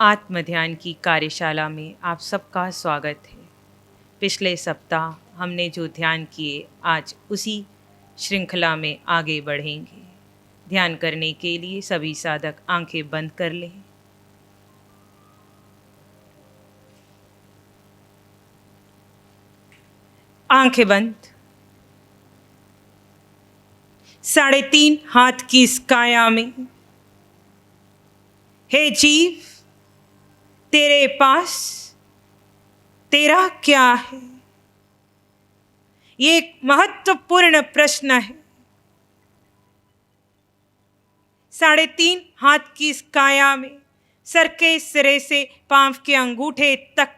आत्म ध्यान की कार्यशाला में आप सबका स्वागत है। पिछले सप्ताह हमने जो ध्यान किए, आज उसी श्रृंखला में आगे बढ़ेंगे। ध्यान करने के लिए सभी साधक आंखें बंद कर लें। आंखें बंद। 3.5 हाथ की इस काया में, हे जीव, तेरे पास तेरा क्या है? ये एक महत्वपूर्ण प्रश्न है। 3.5 हाथ की इस काया में, सर के सिरे से पांव के अंगूठे तक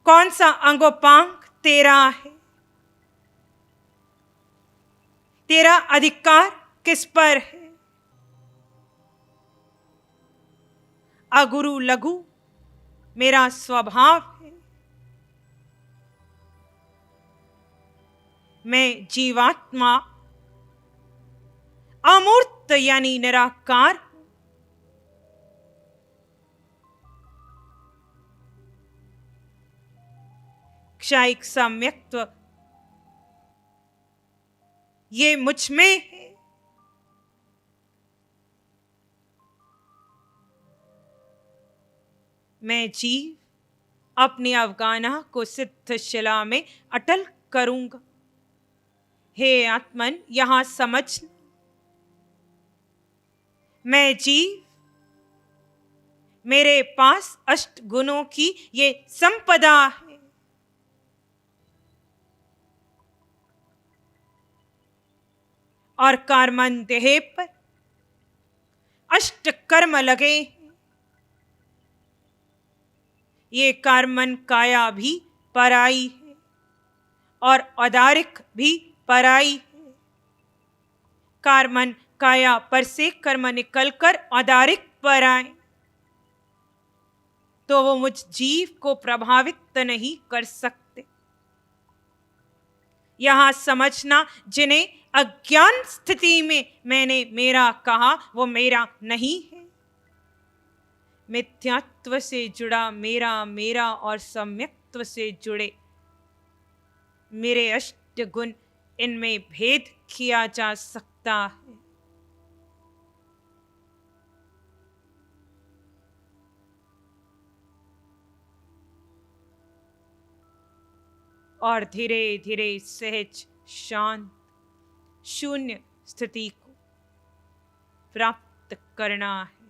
कौन सा अंगोपांग तेरा है? तेरा अधिकार किस पर है? अगुरु लघु मेरा स्वभाव है। मैं जीवात्मा अमूर्त यानी निराकार हूं। क्षयिक सम्यक्त्व ये मुझ में है। मैं जीव अपनी अवगाना को सिद्ध शिला में अटल करूंगा। हे आत्मन, यहां समझ, मैं जीव, मेरे पास अष्ट गुणों की ये संपदा है। और कर्मन देह पर अष्ट कर्म लगे। ये कर्मन काया भी पराई है और औदारिक भी पराई है। कर्मन काया पर से कर्म निकलकर औदारिक पर आए तो वो मुझ जीव को प्रभावित नहीं कर सकते। यहां समझना, जिन्हें अज्ञान स्थिति में मैंने मेरा कहा, वो मेरा नहीं है। मिथ्यात्व से जुड़ा मेरा मेरा और सम्यक्त्व से जुड़े मेरे अष्ट गुण, इनमें भेद किया जा सकता है। और धीरे धीरे सहज शांत शून्य स्थिति को प्राप्त करना है।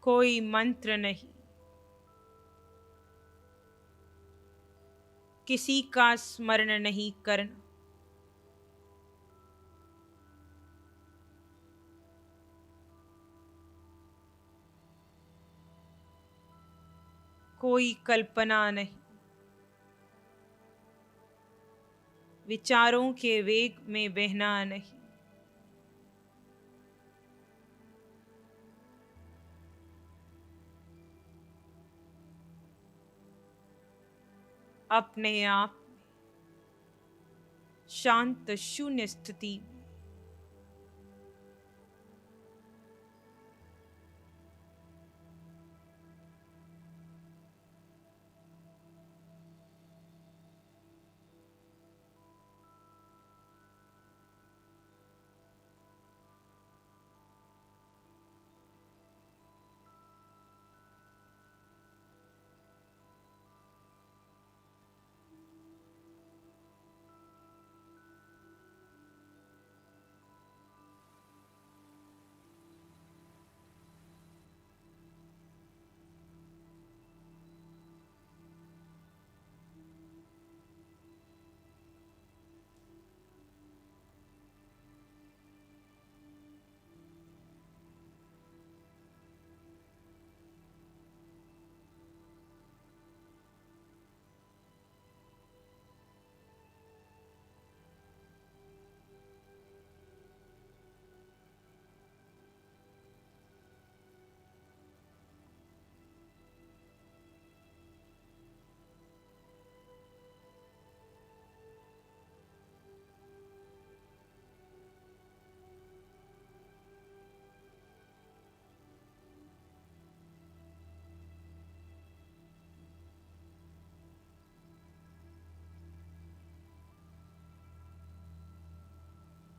कोई मंत्र नहीं, किसी का स्मरण नहीं करना। कोई कल्पना नहीं, विचारों के वेग में बहना नहीं। अपने आप शांत शून्य स्थिति में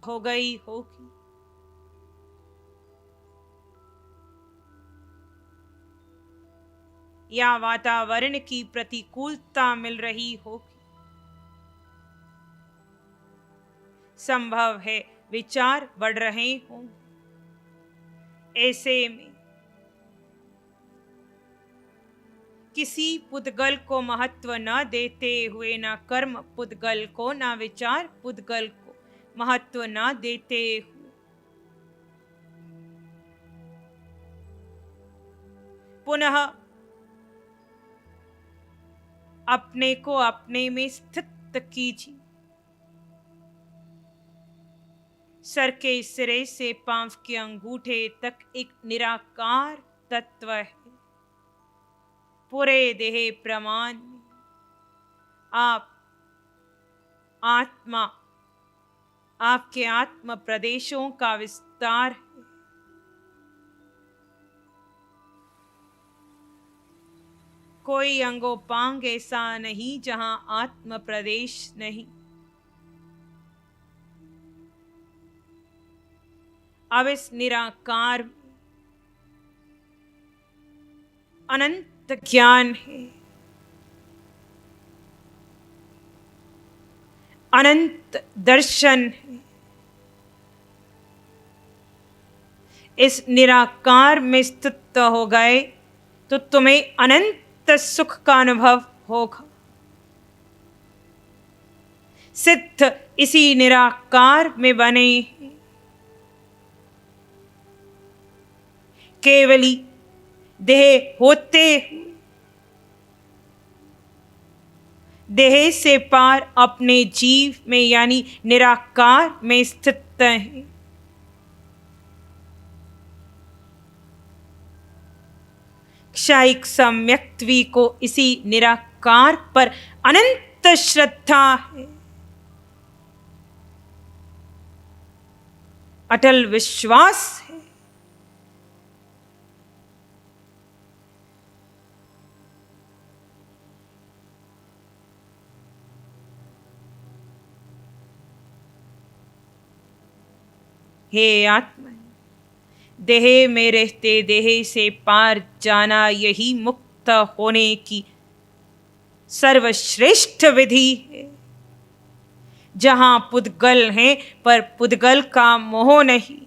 हो गई होगी। या वातावरण की प्रतिकूलता मिल रही होगी। संभव है विचार बढ़ रहे हों। ऐसे में किसी पुद्गल को महत्व न देते हुए, न कर्म पुद्गल को, न विचार पुद्गल को महत्व न देते हुए, पुनः अपने को अपने में स्थित कीजिए। सर के सिरे से पांव के अंगूठे तक एक निराकार तत्व है। पूरे देह प्रमाण में आप आत्मा, आपके आत्म प्रदेशों का विस्तार है। कोई अंगोपांग ऐसा नहीं जहां आत्म प्रदेश नहीं। अब इस निराकार अनंत ज्ञान है, अनंत दर्शन है। इस निराकार में स्थित हो गए तो तुम्हें अनंत सुख का अनुभव होगा। सिद्ध इसी निराकार में बने हैं। केवली देह होते हुए देह से पार अपने जीव में यानी निराकार में स्थित है। क्षायिक सम्यक्त्वी को इसी निराकार पर अनंत श्रद्धा है, अटल विश्वास है। हे आत्मा, देह में रहते देह से पार जाना यही मुक्त होने की सर्वश्रेष्ठ विधि है। जहां पुद्गल हैं पर पुद्गल का मोह नहीं,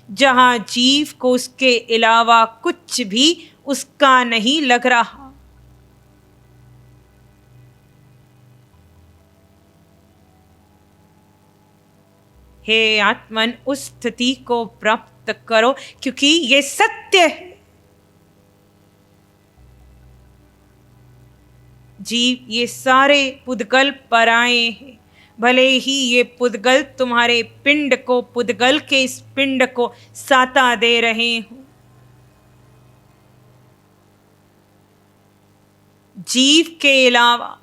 जहां जीव को उसके अलावा कुछ भी उसका नहीं लग रहा। हे आत्मन, उस स्थिति को प्राप्त करो क्योंकि ये सत्य है। जीव ये सारे पुद्गल पराए हैं। भले ही ये पुद्गल तुम्हारे पिंड को, पुद्गल के इस पिंड को साता दे रहे हो। जीव के अलावा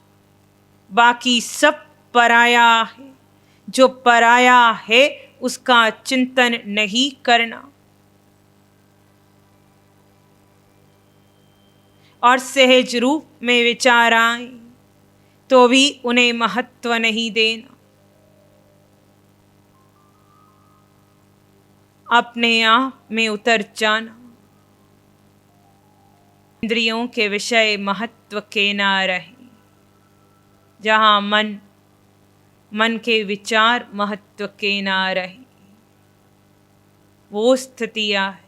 बाकी सब पराया है। जो पराया है उसका चिंतन नहीं करना और सहज रूप में विचार आए तो भी उन्हें महत्व नहीं देना। अपने आप में उतर जाना। इंद्रियों के विषय महत्व के ना रहे। जहां मन के विचार महत्व के ना रहे, वो स्थितियां है।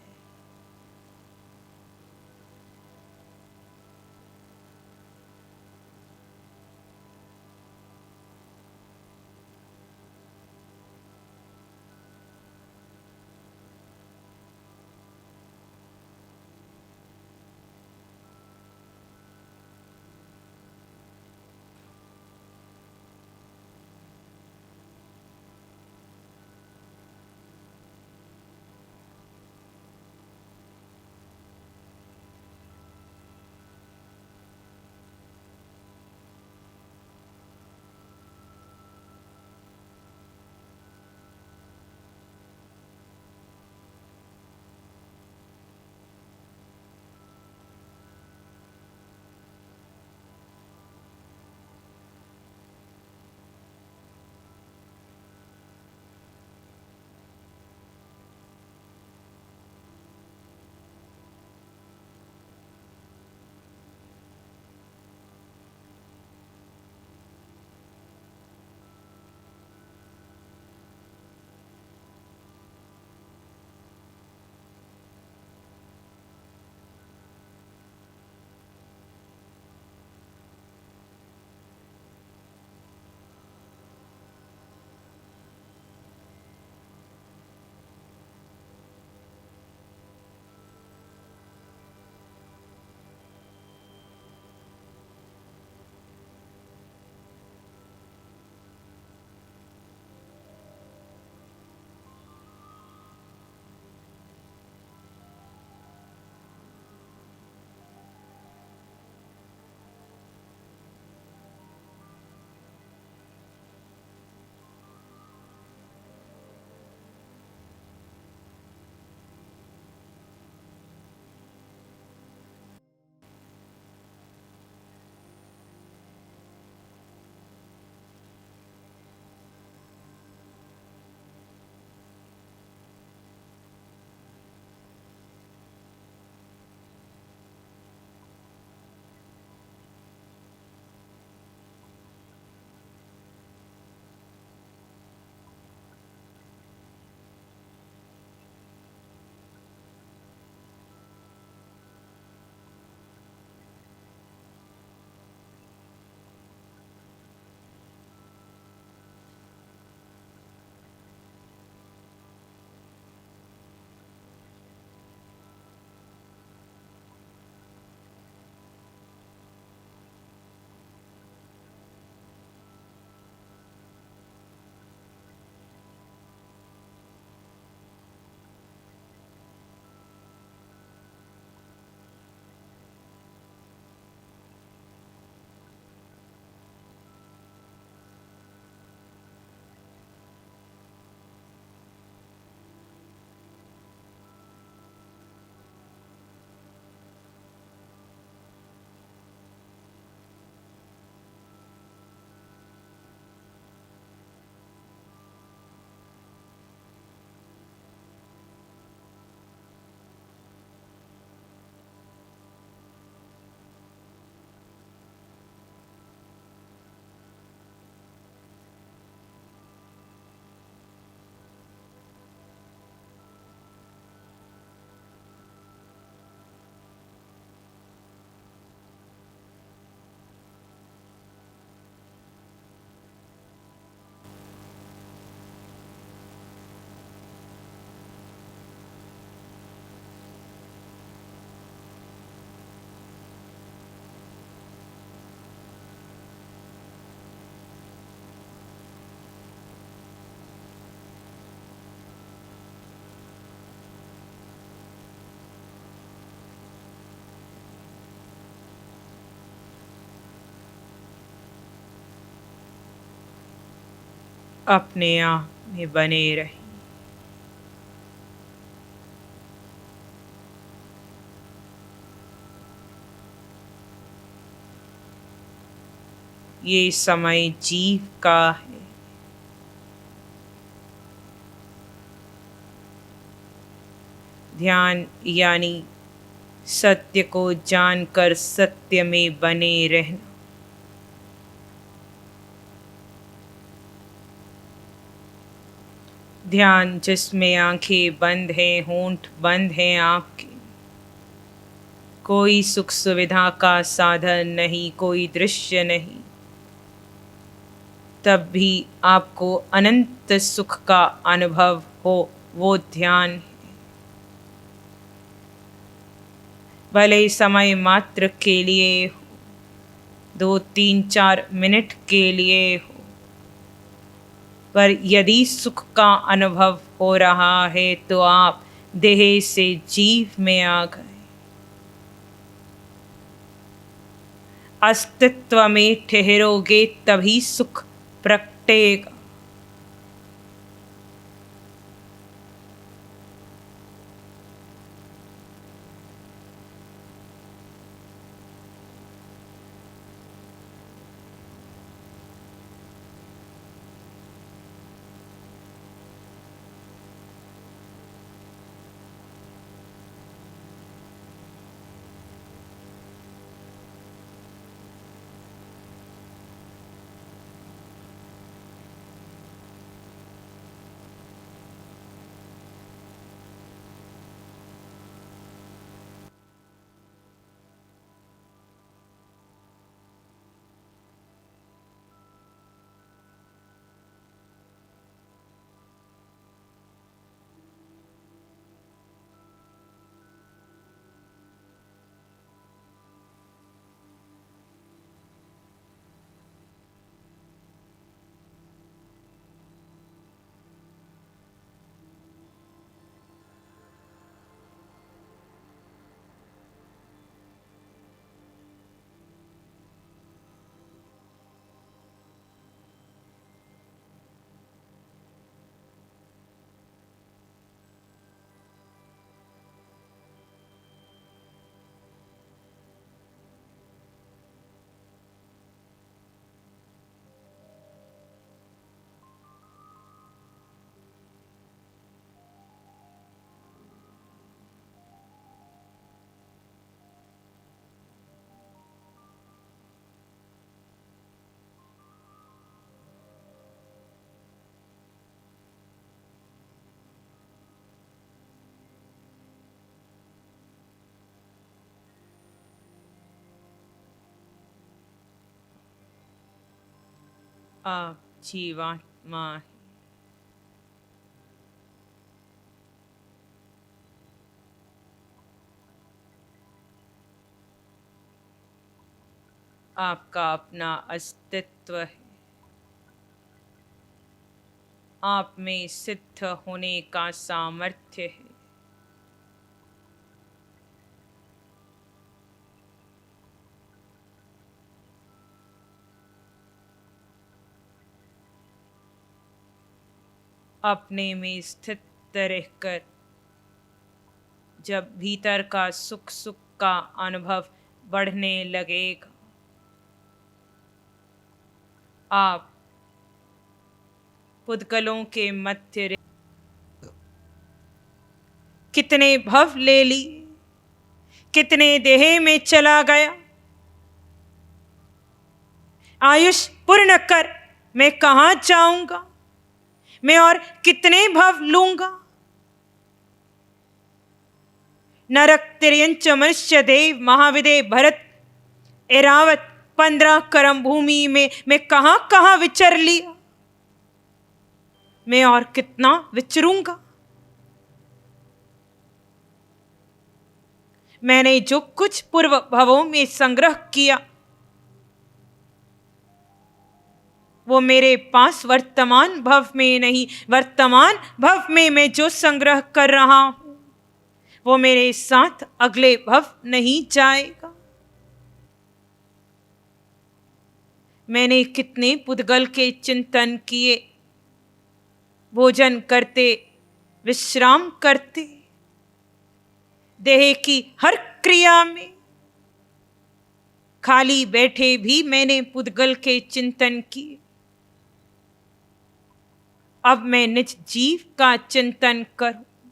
अपने आप में बने रहें। ये समय जीव का है। ध्यान यानी सत्य को जानकर सत्य में बने रहना। ध्यान जिसमें आंखें बंद हैं, होंठ बंद हैं आपके, कोई सुख सुविधा का साधन नहीं, कोई दृश्य नहीं, तब भी आपको अनंत सुख का अनुभव हो, वो ध्यान है। भले समय मात्र के लिए हो, 2-3-4 मिनट के लिए हो, पर यदि सुख का अनुभव हो रहा है तो आप देह से जीव में आ गए। अस्तित्व में ठहरोगे तभी सुख प्रकटेगा। आप जीवात्मा है। आपका अपना अस्तित्व है। आप में सिद्ध होने का सामर्थ्य है। अपने में स्थित रहकर जब भीतर का सुख का अनुभव बढ़ने लगेगा, आप पुद्गलों के मध्य कितने भव ले ली, कितने देह में चला गया, आयुष पूर्ण कर मैं कहाँ जाऊंगा, मैं और कितने भव लूंगा। नरक तिर्यंच मनुष्य देव महाविदे भरत एरावत 15 करम भूमि में मैं कहाँ कहाँ विचर लिया, मैं और कितना विचरूंगा। मैंने जो कुछ पूर्व भवों में संग्रह किया वो मेरे पास वर्तमान भव में नहीं, वर्तमान भव में मैं जो संग्रह कर रहा हूं वो मेरे साथ अगले भव नहीं जाएगा। मैंने कितने पुद्गल के चिंतन किए, भोजन करते, विश्राम करते, देह की हर क्रिया में खाली बैठे भी मैंने पुद्गल के चिंतन किए। अब मैं निज जीव का चिंतन करूं।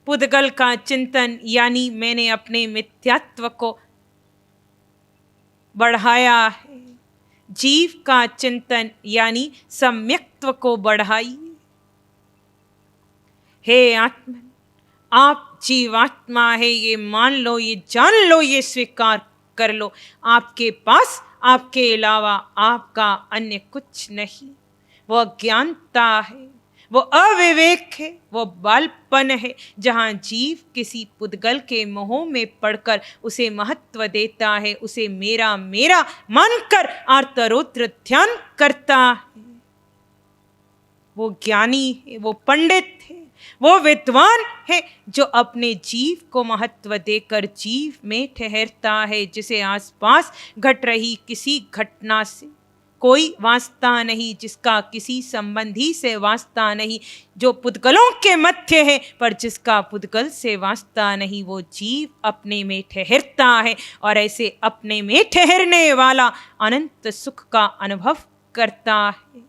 पुद्गल का चिंतन यानी मैंने अपने मिथ्यात्व को बढ़ाया है। जीव का चिंतन यानी सम्यक्त्व को बढ़ाइए। हे आत्मन, आप जीवात्मा है, ये मान लो, ये जान लो, ये स्वीकार कर लो। आपके पास आपके अलावा आपका अन्य कुछ नहीं। वो अज्ञानता है, वो अविवेक है, वो बालपन है, जहाँ जीव किसी पुद्गल के मोह में पड़कर उसे महत्व देता है, उसे मेरा मेरा मानकर आर्तरोत्र ध्यान करता है। वो ज्ञानी है, वो पंडित है, वो विद्वान है, जो अपने जीव को महत्व देकर जीव में ठहरता है, जिसे आसपास घट रही किसी घटना से कोई वास्ता नहीं, जिसका किसी संबंधी से वास्ता नहीं, जो पुद्गलों के मध्य है पर जिसका पुद्गल से वास्ता नहीं, वो जीव अपने में ठहरता है और ऐसे अपने में ठहरने वाला अनंत सुख का अनुभव करता है।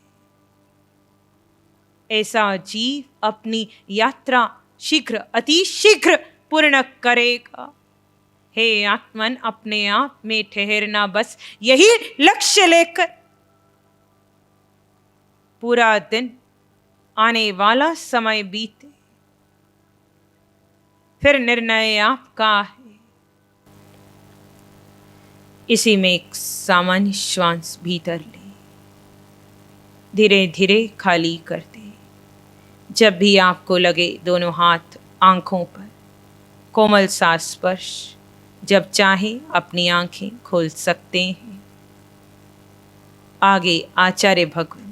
ऐसा जीव अपनी यात्रा शीघ्र, अति शीघ्र पूर्ण करेगा। हे आत्मन, अपने आप में ठहरना, बस यही लक्ष्य लेकर पूरा दिन, आने वाला समय बीते, फिर निर्णय आपका है। इसी में एक सामान्य श्वास भीतर ले, धीरे धीरे खाली कर दे। जब भी आपको लगे दोनों हाथ आंखों पर, कोमल सा स्पर्श, जब चाहे अपनी आंखें खोल सकते हैं। आगे आचार्य भगवंत।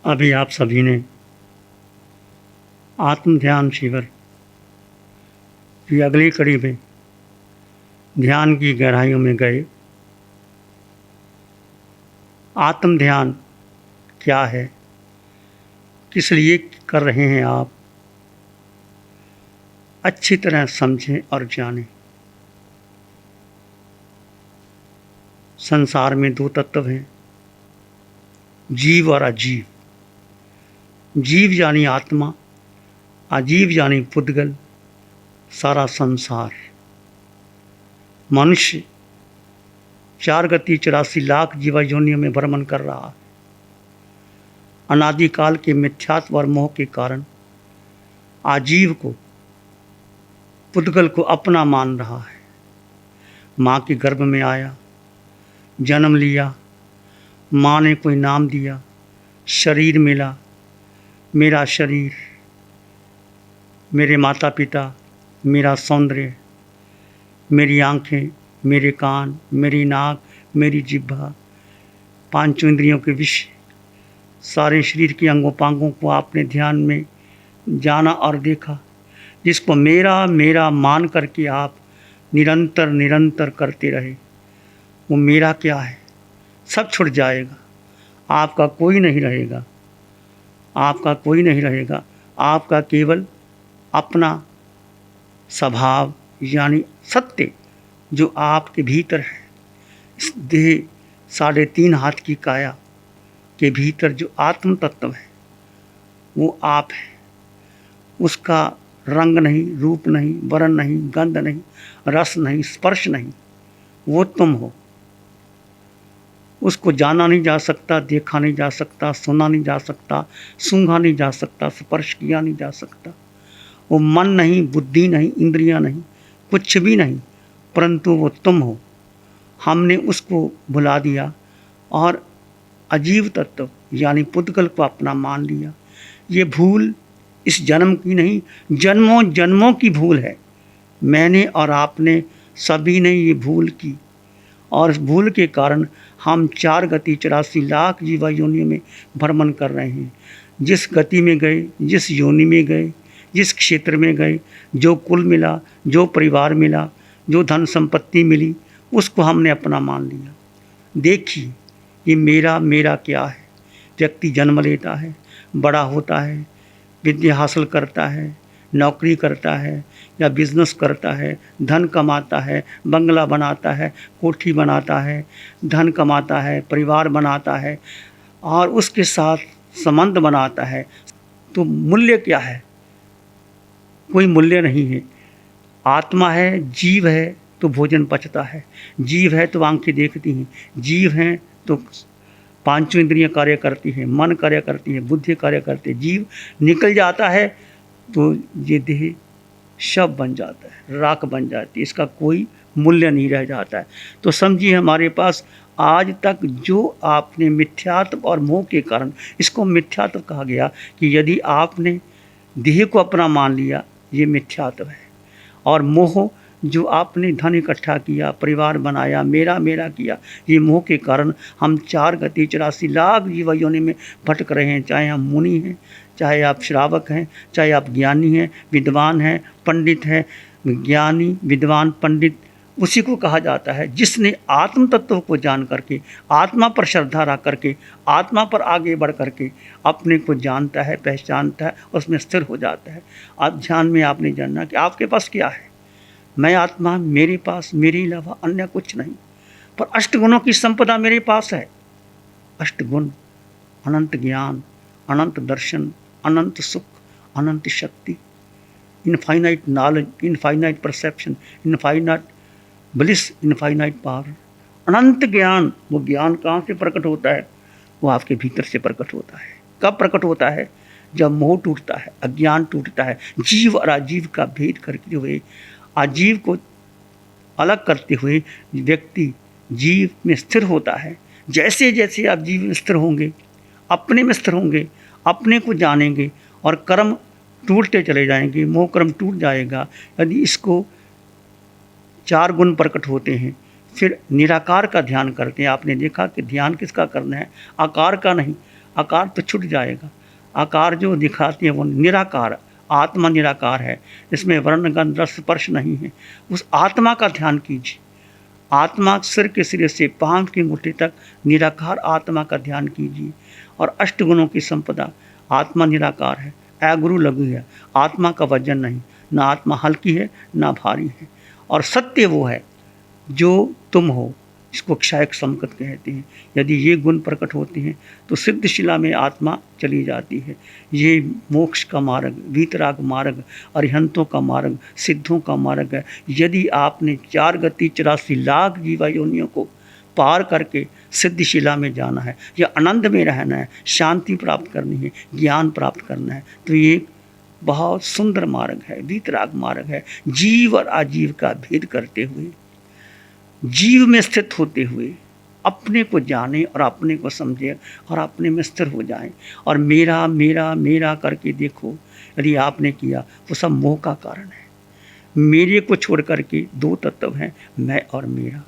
अभी आप सभी ने आत्म ध्यान शिविर की अगली कड़ी में ध्यान की गहराइयों में गए। आत्म ध्यान क्या है, किस लिए कर रहे हैं आप, अच्छी तरह समझें और जानें। संसार में दो तत्व हैं, जीव और अजीव। जीव यानी आत्मा, अजीव यानी पुद्गल, सारा संसार। मनुष्य 4 गति 84 लाख जीवा योनियों में भ्रमण कर रहा है। अनादिकाल के मिथ्यात्व और मोह के कारण आजीव को, पुद्गल को अपना मान रहा है। माँ के गर्भ में आया, जन्म लिया, माँ ने कोई नाम दिया, शरीर मिला, मेरा शरीर, मेरे माता पिता, मेरा सौंदर्य, मेरी आँखें, मेरे कान, मेरी नाक, मेरी जिह्वा, 5 इंद्रियों के विषय, सारे शरीर के अंगों-पांगों को आपने ध्यान में जाना और देखा, जिसको मेरा मेरा मान करके आप निरंतर निरंतर करते रहे। वो मेरा क्या है, सब छूट जाएगा, आपका कोई नहीं रहेगा, आपका कोई नहीं रहेगा। आपका केवल अपना स्वभाव यानी सत्य जो आपके भीतर है, इस देह 3.5 हाथ की काया के भीतर जो आत्म तत्व है वो आप है। उसका रंग नहीं, रूप नहीं, वर्ण नहीं, गंध नहीं, रस नहीं, स्पर्श नहीं, वो तुम हो। उसको जाना नहीं जा सकता, देखा नहीं जा सकता, सुना नहीं जा सकता, सूंघा नहीं जा सकता, स्पर्श किया नहीं जा सकता। वो मन नहीं, बुद्धि नहीं, इंद्रियां नहीं, कुछ भी नहीं, परंतु वो तुम हो। हमने उसको भुला दिया और अजीव तत्व यानी पुद्गल को अपना मान लिया। ये भूल इस जन्म की नहीं, जन्मों जन्मों की भूल है। मैंने और आपने सभी ने ये भूल की और इस भूल के कारण हम 4 गति 84 लाख जीवा योनियों में भ्रमण कर रहे हैं। जिस गति में गए, जिस योनि में गए, जिस क्षेत्र में गए, जो कुल मिला, जो परिवार मिला, जो धन संपत्ति मिली, उसको हमने अपना मान लिया। देखिए ये मेरा मेरा क्या है। व्यक्ति जन्म लेता है, बड़ा होता है, विद्या हासिल करता है, नौकरी करता है या बिजनेस करता है, धन कमाता है, बंगला बनाता है, कोठी बनाता है, धन कमाता है, परिवार बनाता है और उसके साथ संबंध बनाता है। तो मूल्य क्या है? कोई मूल्य नहीं है। आत्मा है, जीव है तो भोजन पचता है, जीव है तो आंखें देखती हैं, जीव हैं तो पांचों इंद्रियां कार्य करती हैं, मन कार्य करती है, बुद्धि कार्य करती है। जीव निकल जाता है तो ये देह शव बन जाता है, राख बन जाती है, इसका कोई मूल्य नहीं रह जाता है। तो समझिए हमारे पास आज तक जो आपने मिथ्यात्व और मोह के कारण, इसको मिथ्यात्व कहा गया कि यदि आपने देह को अपना मान लिया, ये मिथ्यात्व है। और मोह जो आपने धन इकट्ठा किया, परिवार बनाया, मेरा मेरा किया, ये मोह के कारण हम 4 गति 84 लाख जीव योनि में भटक रहे हैं। चाहे हम मुनि हैं, चाहे आप श्रावक हैं, चाहे आप ज्ञानी हैं, विद्वान हैं, पंडित हैं। ज्ञानी, विद्वान, पंडित उसी को कहा जाता है जिसने आत्म तत्व को जान करके, आत्मा पर श्रद्धा रख करके, आत्मा पर आगे बढ़ करके अपने को जानता है, पहचानता है, उसमें स्थिर हो जाता है। आप ध्यान में आपने जानना कि आपके पास क्या है। मैं आत्मा, मेरे पास मेरे अलावा अन्य कुछ नहीं, पर अष्टगुणों की संपदा मेरे पास है। अष्टगुण, अनंत ज्ञान, अनंत दर्शन, अनंत सुख, अनंत शक्ति, infinite knowledge, infinite perception, infinite bliss, infinite power. अनंत ज्ञान, वो ज्ञान कहाँ से प्रकट होता है? वो आपके भीतर से प्रकट होता है। कब प्रकट होता है? जब मोह टूटता है, अज्ञान टूटता है, जीव और अजीव का भेद करते हुए, अजीव को अलग करते हुए व्यक्ति जीव में स्थिर होता है। जैसे जैसे आप जीव में स्थिर होंगे, अपने में स्थिर होंगे, अपने को जानेंगे और कर्म टूटते चले जाएंगे, मोह कर्म टूट जाएगा। यदि इसको 4 गुण प्रकट होते हैं, फिर निराकार का ध्यान करते हैं। आपने देखा कि ध्यान किसका करना है? आकार का नहीं, आकार तो छूट जाएगा। आकार जो दिखाती है वो निराकार, आत्मा निराकार है, इसमें वर्ण गंध रस स्पर्श नहीं है। उस आत्मा का ध्यान कीजिए। आत्मा सिर के सिरे से पांव की मुट्ठी तक निराकार आत्मा का ध्यान कीजिए। और अष्टगुणों की संपदा, आत्मा निराकार है, अगुरु लघु है, आत्मा का वजन नहीं, ना आत्मा हल्की है ना भारी है। और सत्य वो है जो तुम हो, इसको क्षयक संकट कहते हैं। यदि ये गुण प्रकट होते हैं तो सिद्धशिला में आत्मा चली जाती है। ये मोक्ष का मार्ग, वीतराग मार्ग, अरिहंतों का मार्ग, सिद्धों का मार्ग है। यदि आपने 4 गति 84 लाख जीवा योनियों को पार करके सिद्धशिला में जाना है या आनंद में रहना है, शांति प्राप्त करनी है, ज्ञान प्राप्त करना है, तो ये बहुत सुंदर मार्ग है, वीतराग मार्ग है। जीव और अजीव का भेद करते हुए, जीव में स्थित होते हुए अपने को जाने और अपने को समझे और अपने में स्थिर हो जाएं। और मेरा मेरा मेरा करके देखो, यदि आपने किया वो सब मोह का कारण है। मेरे को छोड़ करके 2 तत्व हैं, मैं और मेरा।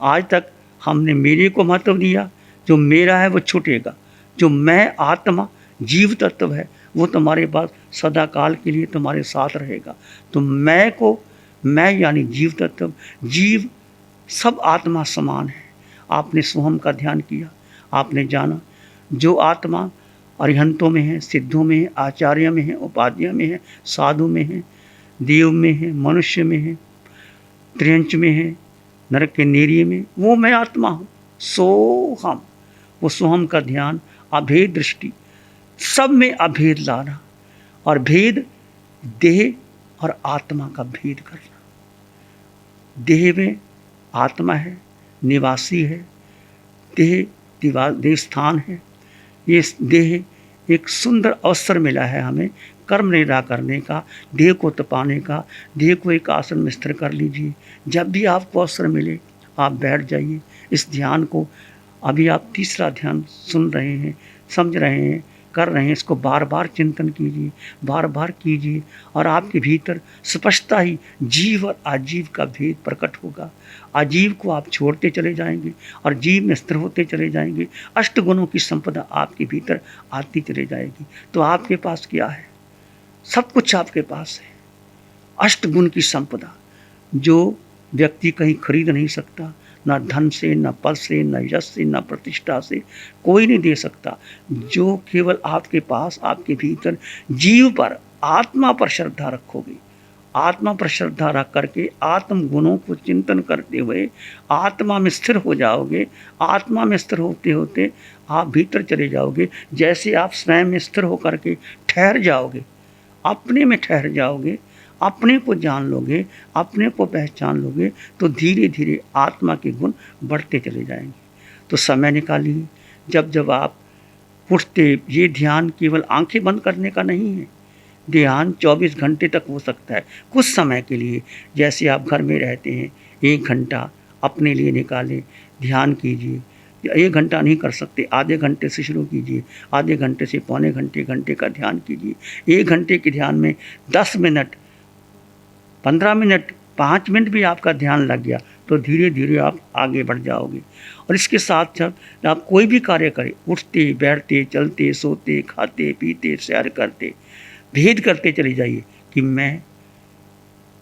आज तक हमने मेरे को महत्व दिया, जो मेरा है वो छूटेगा। जो मैं आत्मा जीव तत्व है वो तुम्हारे पास सदा काल के लिए तुम्हारे साथ रहेगा। तो मैं को, मैं यानी जीव तत्व, जीव सब आत्मा समान है। आपने सोहम का ध्यान किया, आपने जाना जो आत्मा अरिहंतों में है, सिद्धों में है, आचार्य में है, उपाध्याय में है, साधु में है, देव में है, मनुष्य में है, त्रियंच में है, नरक के नेरिये में, वो मैं आत्मा हूँ। सोहम, वो सोहम का ध्यान, अभेद दृष्टि, सब में अभेद लाना और भेद, देह और आत्मा का भेद करना। देह में आत्मा है, निवासी है, देह स्थान है। ये देह एक सुंदर अवसर मिला है हमें कर्म निरा करने का, देह को तपाने का। देह को एक आसन में स्थिर कर लीजिए। जब भी आपको अवसर मिले आप बैठ जाइए। इस ध्यान को, अभी आप तीसरा ध्यान सुन रहे हैं, समझ रहे हैं कर रहे हैं इसको बार बार चिंतन कीजिए, बार बार कीजिए, और आपके भीतर स्पष्टता ही जीव और आजीव का भेद प्रकट होगा। आजीव को आप छोड़ते चले जाएंगे और जीव में स्थिर होते चले जाएंगे। अष्ट गुणों की संपदा आपके भीतर आती चली जाएगी। तो आपके पास क्या है? सब कुछ आपके पास है। अष्ट गुण की संपदा जो व्यक्ति कहीं खरीद नहीं सकता, ना धन से, ना पद से, ना यश से, ना प्रतिष्ठा से, कोई नहीं दे सकता। जो केवल आपके पास, आपके भीतर जीव पर, आत्मा पर श्रद्धा रखोगे, आत्मा पर श्रद्धा रख करके आत्म गुणों को चिंतन करते हुए आत्मा में स्थिर हो जाओगे। आत्मा में स्थिर होते होते आप भीतर चले जाओगे। जैसे आप स्वयं में स्थिर होकर के ठहर जाओगे, अपने में ठहर जाओगे, अपने को जान लोगे, अपने को पहचान लोगे, तो धीरे धीरे आत्मा के गुण बढ़ते चले जाएंगे। तो समय निकालिए। जब जब आप उठते, ये ध्यान केवल आंखें बंद करने का नहीं है। ध्यान 24 घंटे तक हो सकता है। कुछ समय के लिए, जैसे आप घर में रहते हैं, 1 घंटा अपने लिए निकालें, ध्यान कीजिए। 1 घंटा नहीं कर सकते, आधे घंटे से शुरू कीजिए, आधे घंटे से पौने घंटे, घंटे का ध्यान कीजिए। 1 घंटे के ध्यान में 10 मिनट, 15 मिनट, 5 मिनट भी आपका ध्यान लग गया तो धीरे धीरे आप आगे बढ़ जाओगे। और इसके साथ साथ आप कोई भी कार्य करें, उठते बैठते, चलते सोते, खाते पीते, सैर करते, भेद करते चले जाइए कि मैं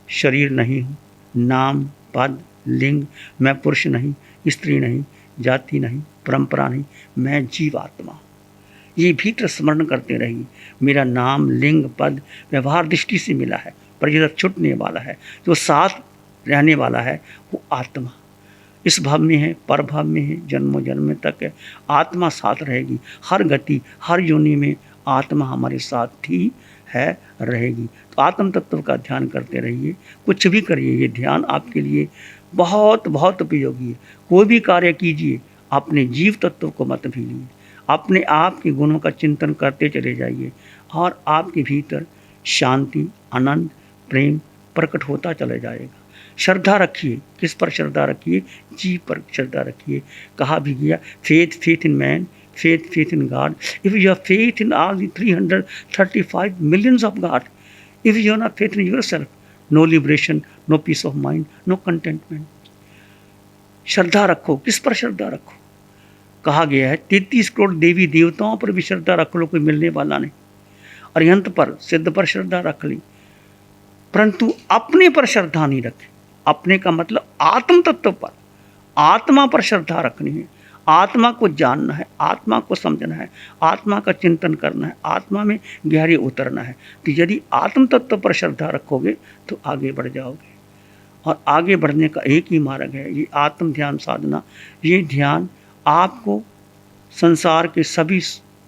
शरीर नहीं हूँ, नाम पद लिंग, मैं पुरुष नहीं, स्त्री नहीं, जाति नहीं, परंपरा नहीं, मैं जीवात्मा। ये भीतर स्मरण करते रहिए। मेरा नाम, लिंग, पद व्यवहार दृष्टि से मिला है, पर ये छूटने वाला है। जो साथ रहने वाला है वो आत्मा इस भाव में है, पर भाव में है, जन्मों जन्म तक है। आत्मा साथ रहेगी। हर गति, हर योनि में आत्मा हमारे साथ ही है, रहेगी। तो आत्म तत्व का ध्यान करते रहिए। कुछ भी करिए, ये ध्यान आपके लिए बहुत बहुत उपयोगी है। कोई भी कार्य कीजिए, अपने जीव तत्व को मत भूलिए। अपने आप के गुणों का चिंतन करते चले जाइए और आपके भीतर शांति, आनंद, प्रेम प्रकट होता चला जाएगा। श्रद्धा रखिए। किस पर श्रद्धा रखिए? जीव पर श्रद्धा रखिए। कहा भी गया, faith in man, faith in God. If you have faith in all the 335 millions of God, if you have not faith in yourself, no liberation, no peace of mind, no contentment. श्रद्धा रखो। किस पर श्रद्धा रखो? कहा गया है 33 करोड़ देवी देवताओं पर भी श्रद्धा रख लो, कोई मिलने वाला नहीं। अरिहंत पर, सिद्ध पर श्रद्धा रख ली, परंतु अपने पर श्रद्धा नहीं रखी। अपने का मतलब आत्म तत्व पर, आत्मा पर श्रद्धा रखनी है। आत्मा को जानना है, आत्मा को समझना है, आत्मा का चिंतन करना है, आत्मा में गहरे उतरना है। तो यदि आत्म तत्व पर श्रद्धा रखोगे तो आगे बढ़ जाओगे। और आगे बढ़ने का एक ही मार्ग है, ये आत्म ध्यान साधना। ये ध्यान आपको संसार के सभी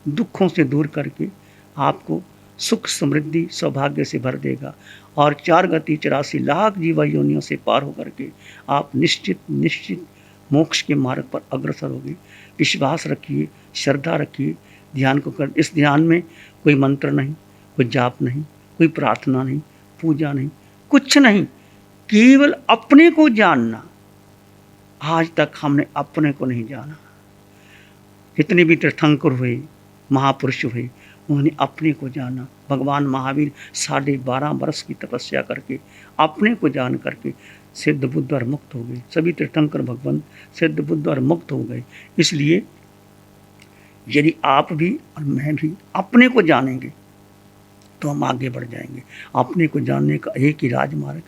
दुखों से दूर करके आपको सुख, समृद्धि, सौभाग्य से भर देगा। और 4 गति 84 लाख जीवा योनियों से पार होकर के आप निश्चित मोक्ष के मार्ग पर अग्रसर होगी। विश्वास रखिए, श्रद्धा रखिए, ध्यान को कर। इस ध्यान में कोई मंत्र नहीं, कोई जाप नहीं, कोई प्रार्थना नहीं, पूजा नहीं, कुछ नहीं, केवल अपने को जानना। आज तक हमने अपने को नहीं जाना। जितने भी तीर्थंकर हुए, महापुरुष हुए, उन्होंने अपने को जाना। भगवान महावीर 12.5 वर्ष की तपस्या करके अपने को जान करके सिद्ध बुद्ध और मुक्त हो गए। सभी तीर्थंकर भगवान सिद्ध बुद्ध और मुक्त हो गए। इसलिए यदि आप भी और मैं भी अपने को जानेंगे तो हम आगे बढ़ जाएंगे। अपने को जानने का एक ही राजमार्ग,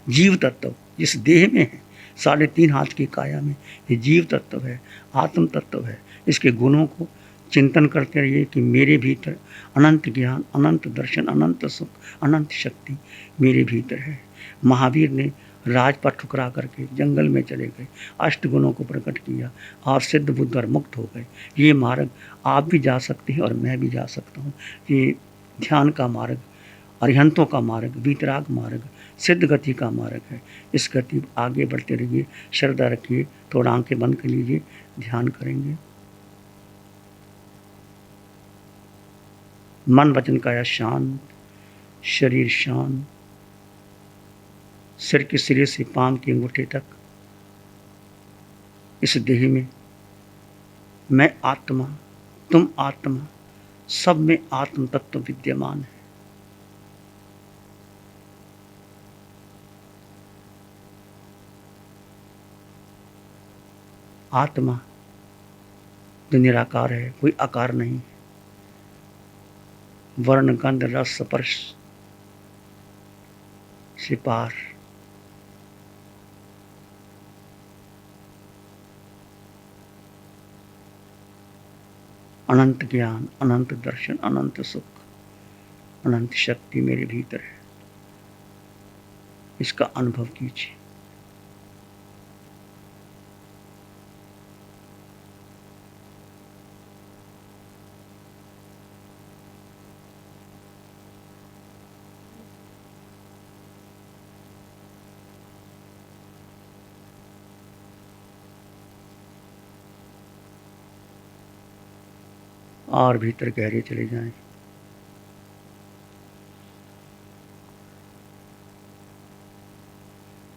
जीव तत्व जिस देह में है, 3.5 हाथ की काया में, ये जीव तत्व है, आत्म तत्व है। इसके गुणों को चिंतन करते रहिए कि मेरे भीतर अनंत ज्ञान, अनंत दर्शन, अनंत सुख, अनंत शक्ति मेरे भीतर है। महावीर ने राजपथ ठुकरा करके जंगल में चले गए, अष्ट गुणों को प्रकट किया और सिद्ध बुद्ध और मुक्त हो गए। ये मार्ग आप भी जा सकते हैं और मैं भी जा सकता हूँ। ये ध्यान का मार्ग, अरिहंतों का मार्ग, वीतराग मार्ग, सिद्ध गति का मार्ग है। इस गति आगे बढ़ते रहिए, श्रद्धा रखिए। थोड़ा आंखें बंद कर लीजिए, ध्यान करेंगे। मन वचन काया शांत, शरीर शांत, सिर के सिरे से पांव के अंगूठे तक इस देह में मैं आत्मा, तुम आत्मा, सब में आत्म तत्व विद्यमान है। आत्मा जो निराकार है, कोई आकार नहीं, वर्ण गंध रस स्पर्श से पार। अनंत ज्ञान, अनंत दर्शन, अनंत सुख, अनंत शक्ति मेरे भीतर है, इसका अनुभव कीजिए। और भीतर गहरे चले जाएं।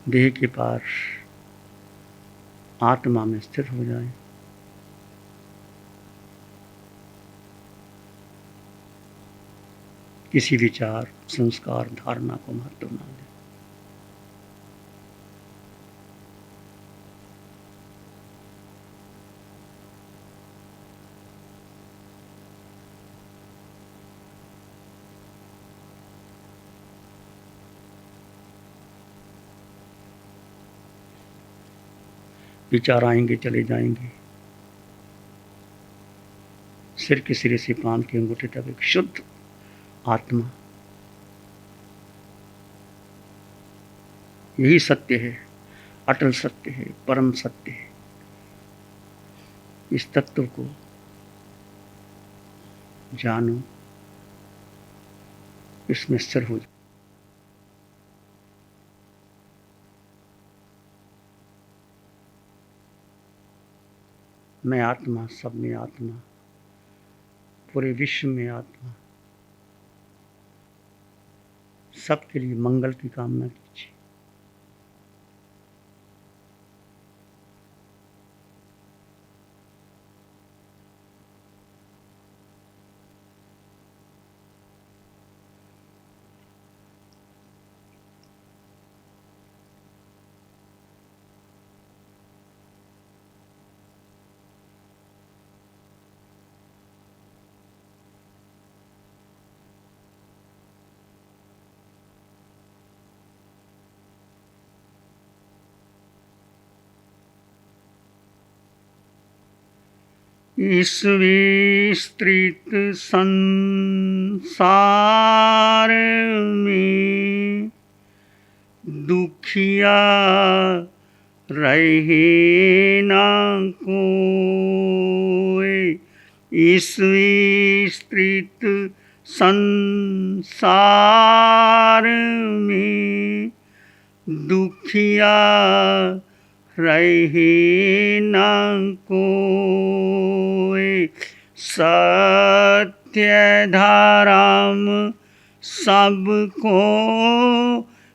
देह के पार आत्मा में स्थित हो जाएं। किसी विचार, संस्कार, धारणा को महत्व ना दें। विचार आएंगे, चले जाएंगे। सिर के सिरे से पांव के अंगूठे तक एक शुद्ध आत्मा, यही सत्य है, अटल सत्य है, परम सत्य है। इस तत्व को जानो, इसमें स्थिर हो जाओ। मैं आत्मा, सब में आत्मा, पूरे विश्व में आत्मा, सबके लिए मंगल की कामना कीजिए। इस विस्तृत संसार में दुखिया रहे ना कोई। इस विस्तृत संसार में दुखिया रहे ना कोई। सत्य धाराम सबको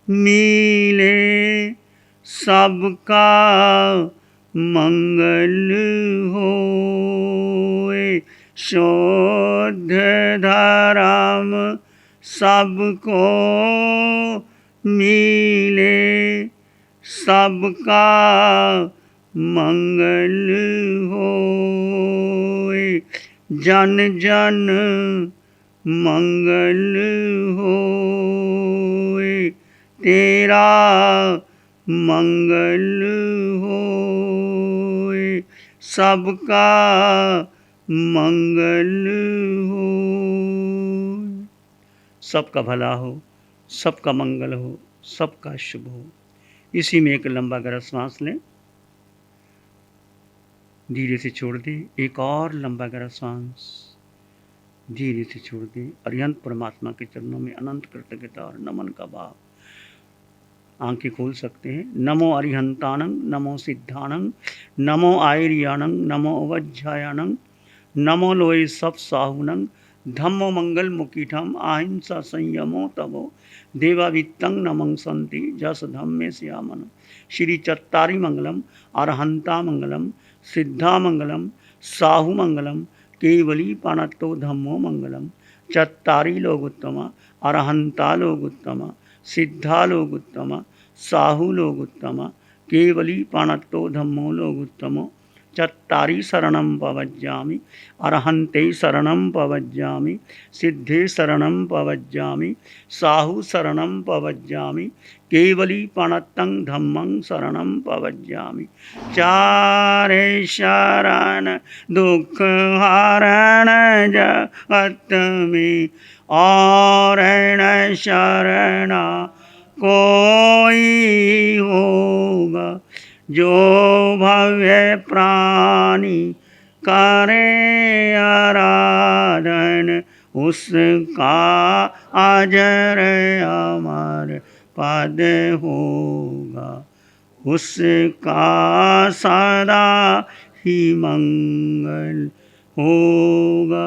मिले, सबका मंगल होए। शुद्ध धाराम सबको मिले, सबका मंगल होए। जन जन मंगल होए, तेरा मंगल होए। सबका मंगल होए। सबका भला हो, सबका मंगल हो, सबका शुभ हो। इसी में एक लंबा गहरा सांस लें, धीरे से छोड़ दें। एक और लंबा गहरा सांस धीरे से छोड़ दें। अरिहंत परमात्मा के चरणों में अनंत कृतज्ञता और नमन का भाव। आंखें खोल सकते हैं। नमो अरिहंतानंग, नमो सिद्धानंग, नमो आयरियानंग, नमो अवज्जायानंग, नमो लोए सब साहुनंग, धम्मो मंगल मुकीठम, अहिंसा संयमो तवो देवावित्तं नमं संति जस धम्मे श्यामन। श्री चत्तारी मंगलम, अरहंता मंगलम, सिद्धा मंगलम, साहु मंगलम, केवली पाणत्तो धम्मो मंगलम। चत्तारी लोगोत्तमा, अरहंता लोगोत्तमा, सिद्धा लोगोत्तमा, साहु लोगोत्तमा, केवली पाणत्तो धम्मो लोगोत्तमो। चत्तारी शरणं पवज्जामि, अरहन्ते शरणं पवज्जामि, सिद्धे शरणं पवज्जामि, साहु शरणं पवज्जामि, केवली पाणत्तं धम्मं शरणं पवज्जामि। चारे शरण दुख हरण जगत में, और न शरणा कोई होगा। जो भव्य प्राणी करे आराधन, उसका अजर अमर पद होगा। उसका सदा ही मंगल होगा।